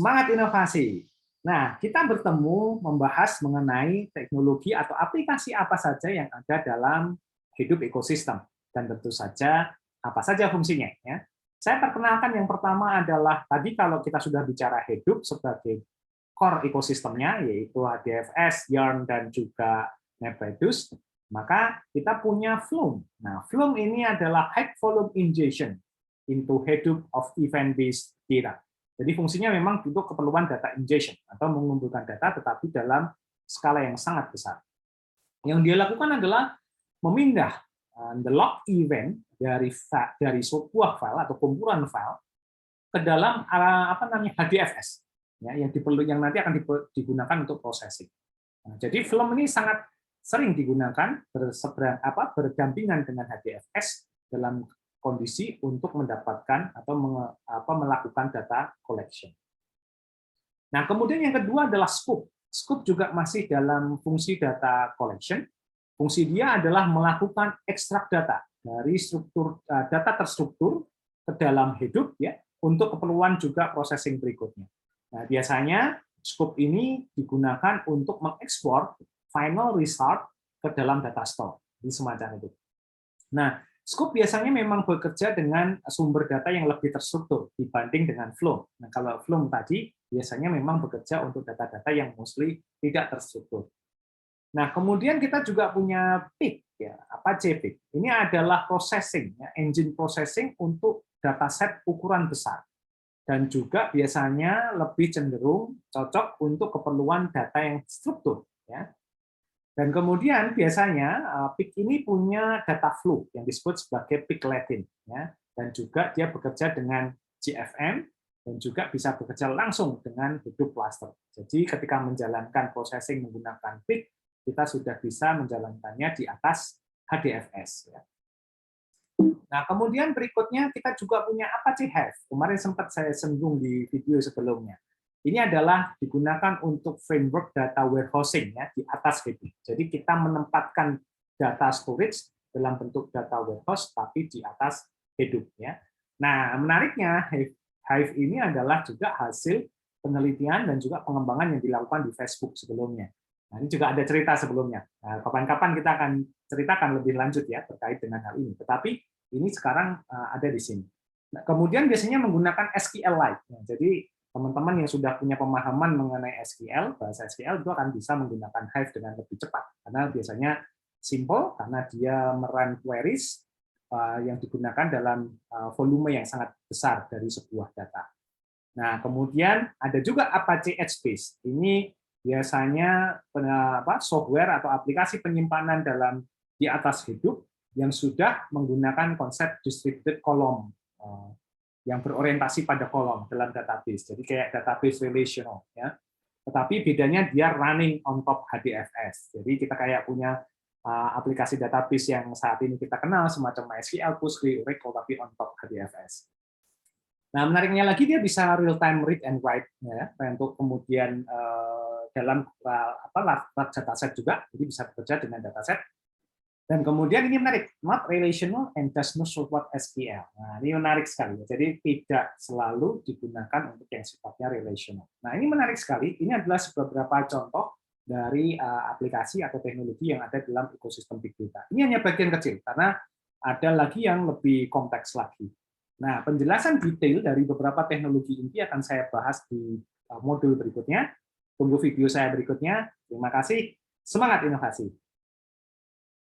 Semangat inovasi. Nah, kita bertemu membahas mengenai teknologi atau aplikasi apa saja yang ada dalam hidup ekosistem. Dan tentu saja, apa saja fungsinya. Ya. Saya perkenalkan yang pertama adalah, tadi kalau kita sudah bicara hidup sebagai core ekosistemnya, yaitu HDFS, Yarn, dan juga MapReduce, maka kita punya Flume. Nah, Flume ini adalah High Volume Ingestion into Hadoop of Event-Based Data. Jadi fungsinya memang untuk keperluan data ingestion atau mengumpulkan data tetapi dalam skala yang sangat besar. Yang dia lakukan adalah memindah the log event dari sebuah file atau kumpulan file ke dalam HDFS ya, yang nanti akan digunakan untuk processing. Nah, jadi Flume ini sangat sering digunakan berdampingan dengan HDFS dalam kondisi untuk mendapatkan atau melakukan data collection. Nah, kemudian yang kedua adalah Scoop. Scoop juga masih dalam fungsi data collection. Fungsi dia adalah melakukan ekstrak data dari struktur data terstruktur ke dalam Hadoop ya untuk keperluan juga processing berikutnya. Nah, biasanya Scoop ini digunakan untuk mengekspor final result ke dalam data store di semacam itu. Nah, Scoop biasanya memang bekerja dengan sumber data yang lebih terstruktur dibanding dengan Flume. Nah, kalau Flume tadi biasanya memang bekerja untuk data-data yang mostly tidak terstruktur. Nah, kemudian kita juga punya PIC, ya, apa JPIC? Ini adalah processing, ya, engine processing untuk dataset ukuran besar. Dan juga biasanya lebih cenderung cocok untuk keperluan data yang struktur. Ya. Dan kemudian biasanya PIC ini punya data flow yang disebut sebagai PIC Latin, ya, dan juga dia bekerja dengan GFM dan juga bisa bekerja langsung dengan Hadoop cluster. Jadi ketika menjalankan processing menggunakan PIC, kita sudah bisa menjalankannya di atas HDFS. Ya. Nah, kemudian berikutnya kita juga punya Apache Hive. Kemarin sempat saya singgung di video sebelumnya. Ini adalah digunakan untuk framework data warehousing ya di atas Hadoop. Jadi kita menempatkan data storage dalam bentuk data warehouse tapi di atas Hadoop ya. Nah, menariknya Hive ini adalah juga hasil penelitian dan juga pengembangan yang dilakukan di Facebook sebelumnya. Nah, ini juga ada cerita sebelumnya. Nah, kapan-kapan kita akan ceritakan lebih lanjut ya terkait dengan hal ini. Tetapi ini sekarang ada di sini. Nah, kemudian biasanya menggunakan SQLite. Nah, jadi teman-teman yang sudah punya pemahaman mengenai SQL, bahasa SQL itu akan bisa menggunakan Hive dengan lebih cepat. Karena biasanya simple, karena dia merun queries yang digunakan dalam volume yang sangat besar dari sebuah data. Nah, kemudian ada juga Apache HBase. Ini biasanya software atau aplikasi penyimpanan di atas Hadoop yang sudah menggunakan konsep distributed column yang berorientasi pada kolom dalam database. Jadi kayak database relational ya. Tetapi bedanya dia running on top HDFS. Jadi kita kayak punya aplikasi database yang saat ini kita kenal semacam MySQL, Postgre, Oracle tapi on top HDFS. Nah, menariknya lagi dia bisa real time read and write ya, untuk kemudian dalam large dataset juga, jadi bisa bekerja dengan dataset. Dan kemudian ini menarik, not relational and does not support SQL. Nah, ini menarik sekali. Jadi tidak selalu digunakan untuk yang sifatnya relational. Nah, ini menarik sekali. Ini adalah beberapa contoh dari aplikasi atau teknologi yang ada dalam ekosistem big data. Ini hanya bagian kecil karena ada lagi yang lebih kompleks lagi. Nah, penjelasan detail dari beberapa teknologi ini akan saya bahas di modul berikutnya. Tunggu video saya berikutnya. Terima kasih. Semangat inovasi.